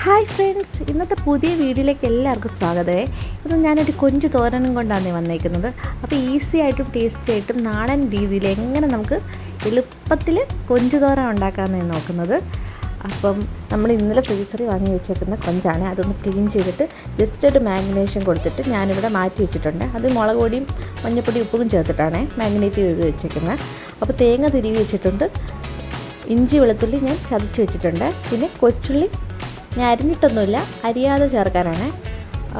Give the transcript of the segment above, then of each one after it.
Hi friends, ഇന്നത്തെ പുതിയ വീഡിയോയിലേക്ക് എല്ലാവർക്കും സ്വാഗതമേ. ഇന്ന് ഞാനൊരു കൊഞ്ച് തോരനും കൊണ്ടാണ് വന്നേക്കുന്നത്. അപ്പോൾ ഈസി ആയിട്ടും ടേസ്റ്റി ആയിട്ടും നാടൻ രീതിയിൽ എങ്ങനെ നമുക്ക് എളുപ്പത്തിൽ കൊഞ്ച് തോരൻ ഉണ്ടാക്കാമെന്ന് നോക്കുന്നത്. അപ്പം നമ്മൾ ഇന്നലെ ഫ്രീസറിൽ വാങ്ങി വെച്ചേക്കുന്ന കൊഞ്ചാണ്. അതൊന്ന് ക്ലീൻ ചെയ്തിട്ട് ജസ്റ്റ് ഒരു മാഗ്നേഷൻ കൊടുത്തിട്ട് ഞാനിവിടെ മാറ്റി വെച്ചിട്ടുണ്ട്. അത് മുളക് പൊടിയും മഞ്ഞൾപ്പൊടി ഉപ്പും ചേർത്തിട്ടാണ് മാഗ്നേറ്റ് ചെയ്ത് വെച്ചേക്കുന്നത്. അപ്പോൾ തേങ്ങ തിരികെ വെച്ചിട്ടുണ്ട്, ഇഞ്ചി വെളുത്തുള്ളി ഞാൻ ചതച്ച് വെച്ചിട്ടുണ്ട്, പിന്നെ കൊച്ചുള്ളി ഞാൻ അരിഞ്ഞിട്ടൊന്നുമില്ല, അരിയാതെ ചേർക്കാനാണ്.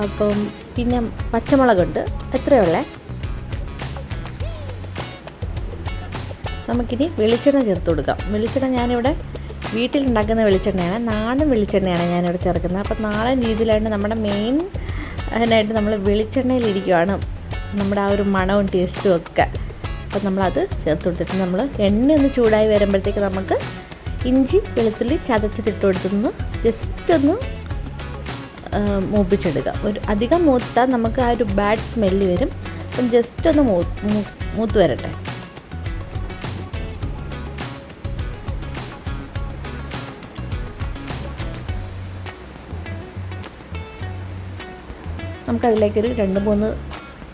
അപ്പം പിന്നെ പച്ചമുളകുണ്ട്, എത്രയുള്ള. നമുക്കിനി വെളിച്ചെണ്ണ ചേർത്ത് കൊടുക്കാം. വെളിച്ചെണ്ണ ഞാനിവിടെ വീട്ടിലുണ്ടാക്കുന്ന വെളിച്ചെണ്ണയാണ്, നാടൻ വെളിച്ചെണ്ണയാണ് ഞാനിവിടെ ചേർക്കുന്നത്. അപ്പം നാടൻ രീതിയിലായിട്ട് നമ്മുടെ മെയിൻ അതിനായിട്ട് നമ്മൾ വെളിച്ചെണ്ണയിലിരിക്കുകയാണ് നമ്മുടെ ആ ഒരു മണവും ടേസ്റ്റും ഒക്കെ. അപ്പം നമ്മളത് ചേർത്ത് കൊടുത്തിട്ട് നമ്മൾ എണ്ണ ഒന്ന് ചൂടായി വരുമ്പോഴത്തേക്ക് നമുക്ക് ഇഞ്ചി വെളുത്തുള്ളി ചതച്ചിട്ട് കൊടുത്തൊന്ന് ജസ്റ്റ് ഒന്ന് മൂപ്പിച്ചെടുക്കുക. ഒരു അധികം മൂത്താൽ നമുക്ക് ആ ഒരു ബാഡ് സ്മെല്ല് വരും. അപ്പം ജസ്റ്റ് ഒന്ന് മൂത്ത് വരട്ടെ. നമുക്കതിലേക്കൊരു 2-3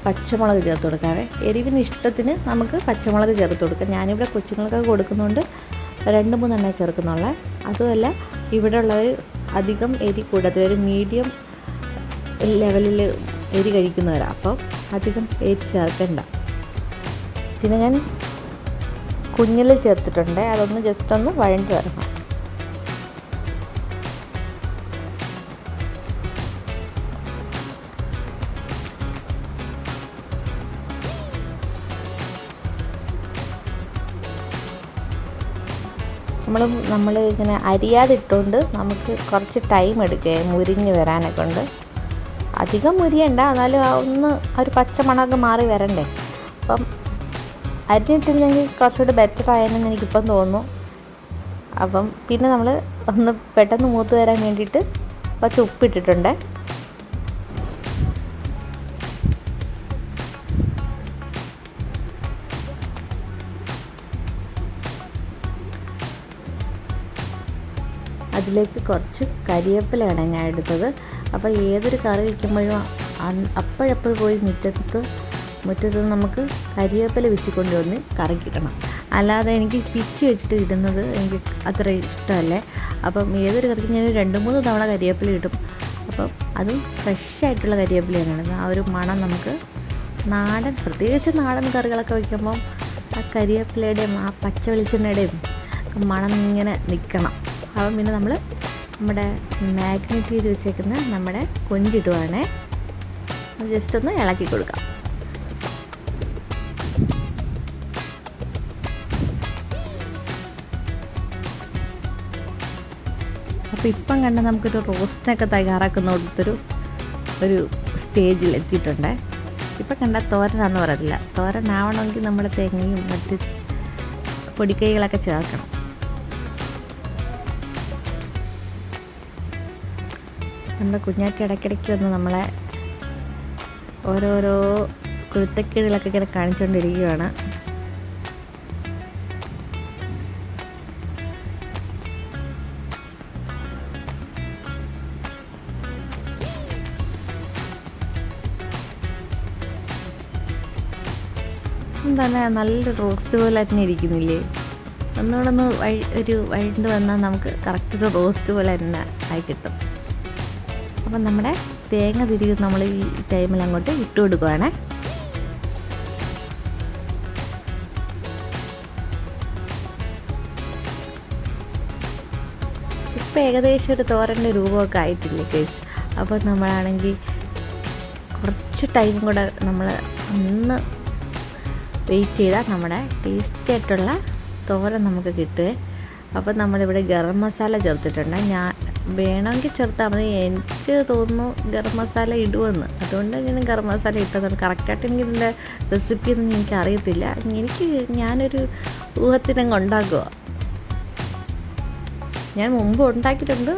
പച്ചമുളക് ചേർത്ത് കൊടുക്കാവേ. എരിവിന് ഇഷ്ടത്തിന് നമുക്ക് പച്ചമുളക് ചേർത്ത് കൊടുക്കാം. ഞാനിവിടെ കൊച്ചുങ്ങൾക്കൊക്കെ കൊടുക്കുന്നതുകൊണ്ട് 2-3 എണ്ണ ചേർക്കുന്നുള്ള. അതുമല്ല ഇവിടെ ഉള്ളവർ അധികം എരി കൂടാതെ ഒരു മീഡിയം ലെവലിൽ എരി കഴിക്കുന്നവരാണ്. അപ്പം അധികം എരി ചേർക്കണ്ട. പിന്നെ ഞാൻ കുഞ്ഞിൽ ചേർത്തിട്ടുണ്ട്, അതൊന്ന് ജസ്റ്റ് ഒന്ന് വഴണ്ട് വരണം. നമ്മൾ ഇങ്ങനെ അരിയാതിട്ടുകൊണ്ട് നമുക്ക് കുറച്ച് ടൈം എടുക്കുക മുരിഞ്ഞ് വരാനൊക്കെ ഉണ്ട്. അധികം മുരിയണ്ട, എന്നാലും ഒന്ന് ഒരു പച്ചമണമൊക്കെ മാറി വരണ്ടേ. അപ്പം അരിഞ്ഞിട്ടില്ലെങ്കിൽ കുറച്ചുകൂടി ബെറ്റർ ആയെന്ന് എനിക്കിപ്പം തോന്നുന്നു. അപ്പം പിന്നെ നമ്മൾ ഒന്ന് പെട്ടെന്ന് മൂത്ത് വരാൻ വേണ്ടിയിട്ട് കുറച്ച് ഉപ്പിട്ടിട്ടുണ്ട്. അതിലേക്ക് കുറച്ച് കരിവേപ്പിലയാണ് ഞാൻ എടുത്തത്. അപ്പോൾ ഏതൊരു കറി വയ്ക്കുമ്പോഴും അപ്പോഴപ്പോഴും പോയി മുറ്റത്ത് നമുക്ക് കരിവേപ്പില വെച്ചിക്കൊണ്ട് വന്ന് കറി കിട്ടണം. അല്ലാതെ എനിക്ക് പിച്ച് വെച്ചിട്ട് ഇടുന്നത് എനിക്ക് അത്ര ഇഷ്ടമല്ലേ. അപ്പം ഏതൊരു കറിക്ക് ഞാൻ 2-3 തവണ കരിവേപ്പില ഇടും. അപ്പം അതും ഫ്രഷായിട്ടുള്ള കരിവേപ്പിലയാണ്. ആ ഒരു മണം നമുക്ക് നാടൻ, പ്രത്യേകിച്ച് നാടൻ കറികളൊക്കെ വയ്ക്കുമ്പം ആ കരിവേപ്പിലയുടെയും ആ പച്ച വെളിച്ചെണ്ണയുടെയും മണം ഇങ്ങനെ നിൽക്കണം. അപ്പം പിന്നെ നമ്മൾ നമ്മുടെ മാഗ്നേറ്റ് ചെയ്ത് വെച്ചേക്കുന്ന നമ്മുടെ കൊഞ്ചിടുവാണേ. ജസ്റ്റ് ഒന്ന് ഇളക്കി കൊടുക്കാം. അപ്പോൾ ഇപ്പം കണ്ട നമുക്കൊരു റോസ്റ്റിനൊക്കെ തയ്യാറാക്കുന്ന ഒരു സ്റ്റേജിൽ എത്തിയിട്ടുണ്ട്. ഇപ്പം കണ്ട തോരനാണെന്ന് പറയില്ല. തോരനാവണമെങ്കിൽ നമ്മുടെ തേങ്ങയും മറ്റ് പൊടിക്കൈകളൊക്കെ ചേർക്കണം. നമ്മുടെ കുഞ്ഞാറ്റി ഇടയ്ക്കിടയ്ക്ക് വന്ന് നമ്മളെ ഓരോരോ കുരുത്തക്കേടുകളൊക്കെ ഇങ്ങനെ കാണിച്ചുകൊണ്ടിരിക്കുകയാണ്. എന്താണ് നല്ലൊരു റോസ്റ്റ് പോലെ തന്നെ ഇരിക്കുന്നില്ലേ. ഒന്നുകൂടെ ഒന്ന് ഒരു വഴണ്ട് വന്നാൽ നമുക്ക് കറക്റ്റ് ഒരു റോസ്റ്റ് പോലെ തന്നെ ആയി കിട്ടും. അപ്പം നമ്മുടെ തേങ്ങ തിരികെ നമ്മൾ ഈ ടൈമിൽ അങ്ങോട്ട് ഇട്ട് കൊടുക്കുകയാണേ. ഇപ്പം ഏകദേശം ഒരു തോരൻ്റെ രൂപമൊക്കെ ആയിട്ടില്ലേ കേസ്. അപ്പോൾ നമ്മളാണെങ്കിൽ കുറച്ച് ടൈം കൂടെ നമ്മൾ ഒന്ന് വെയിറ്റ് ചെയ്താൽ നമ്മുടെ ടേസ്റ്റി ആയിട്ടുള്ള തോരൻ നമുക്ക് കിട്ടുമേ. അപ്പോൾ നമ്മളിവിടെ ഗരം മസാല ചേർത്തിട്ടുണ്ട്. ഞാൻ വേണമെങ്കിൽ ചേർത്താൽ മതി, എനിക്ക് തോന്നുന്നു ഗരം മസാല ഇടുമെന്ന്, അതുകൊണ്ട് ഞാൻ ഗരം മസാല ഇട്ടതാണ്. കറക്റ്റായിട്ട് എനിക്കിതിൻ്റെ റെസിപ്പിയൊന്നും എനിക്ക് അറിയത്തില്ല. ഞാനൊരു ഊഹത്തിനങ്ങ് ഉണ്ടാക്കുക. ഞാൻ മുമ്പ് ഉണ്ടാക്കിയിട്ടുണ്ട്,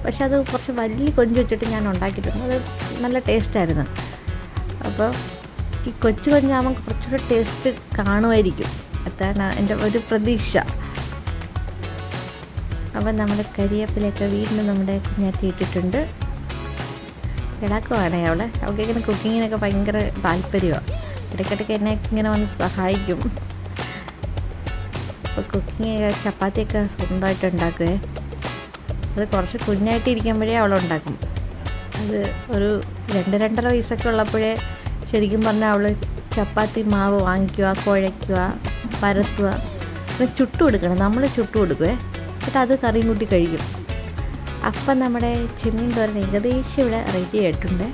പക്ഷെ അത് കുറച്ച് വലിയ കൊഞ്ച് വെച്ചിട്ട് ഞാൻ ഉണ്ടാക്കിയിട്ടുണ്ട്. അത് നല്ല ടേസ്റ്റായിരുന്നു. അപ്പോൾ ഈ കൊച്ചു കൊഞ്ചാകുമ്പോൾ കുറച്ചുകൂടെ ടേസ്റ്റ് കാണുമായിരിക്കും, അതാണ് എൻ്റെ ഒരു പ്രതീക്ഷ. അപ്പം നമ്മുടെ കരിവേപ്പിലയൊക്കെ വീണ്ടും നമ്മുടെ കുഞ്ഞാറ്റി ഇട്ടിട്ടുണ്ട്. ഇളക്കുവാണേ അവൾക്ക് ഇങ്ങനെ കുക്കിങ്ങിനൊക്കെ ഭയങ്കര താല്പര്യമാണ്. ഇടയ്ക്കിടയ്ക്ക് എന്നെ ഇങ്ങനെ വന്ന് സഹായിക്കും. അപ്പോൾ കുക്കിങ് ചപ്പാത്തിയൊക്കെ സ്വന്തമായിട്ട് ഉണ്ടാക്കുവേ. അത് കുറച്ച് കുഞ്ഞായിട്ട് ഇരിക്കുമ്പോഴേ അവളുണ്ടാക്കും. അത് ഒരു 2-2.5 വയസ്സൊക്കെ ഉള്ളപ്പോഴേ ശരിക്കും പറഞ്ഞാൽ അവൾ ചപ്പാത്തി മാവ് വാങ്ങിക്കുക, കുഴയ്ക്കുക, പരത്തുക, പിന്നെ ചുട്ടു കൊടുക്കണം. നമ്മൾ ചുട്ടു കൊടുക്കുവേ. എന്നിട്ട് അത് കറിയും കൂട്ടി കഴിക്കും. അപ്പം നമ്മുടെ ചെമ്മീൻ തോരൻ ഏകദേശം ഇവിടെ റെഡി ആയിട്ടുണ്ട്.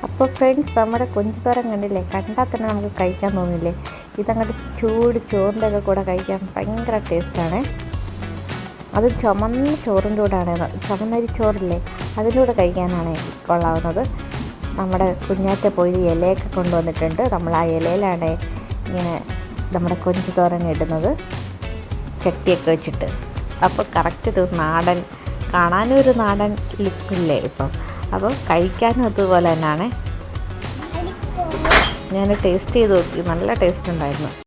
അപ്പോൾ ഫ്രണ്ട്സ്, നമ്മുടെ കൊഞ്ചുതോരൻ കണ്ടില്ലേ? കണ്ടാൽ തന്നെ നമുക്ക് കഴിക്കാൻ തോന്നില്ലേ? ഇതങ്ങോട്ട് ചൂട് ചോറിൻ്റെ ഒക്കെ കൂടെ കഴിക്കാൻ ഭയങ്കര ടേസ്റ്റാണ്. അത് ചുമന്ന ചോറിൻ്റെ കൂടെയാണ്, ചുമന്നരി ചോറില്ലേ, അതിൻ്റെ കൂടെ കഴിക്കാനാണ് കൊള്ളാവുന്നത്. നമ്മുടെ കുഞ്ഞാറ്റ പോയി ഇലയൊക്കെ കൊണ്ടുവന്നിട്ടുണ്ട്. നമ്മൾ ആ ഇലയിലാണ് ഇങ്ങനെ നമ്മുടെ കൊഞ്ചുതോരൻ ഇടുന്നത്, ചട്ടിയൊക്കെ വെച്ചിട്ട്. അപ്പോൾ കറക്റ്റ് ഒരു നാടൻ, കാണാനും ഒരു നാടൻ ലുക്കില്ലേ ഇപ്പം. അപ്പോൾ കഴിക്കാനും അതുപോലെ തന്നെയാണ്. ഞാൻ ടേസ്റ്റ് ചെയ്ത് നോക്കി, നല്ല ടേസ്റ്റ് ഉണ്ടായിരുന്നു.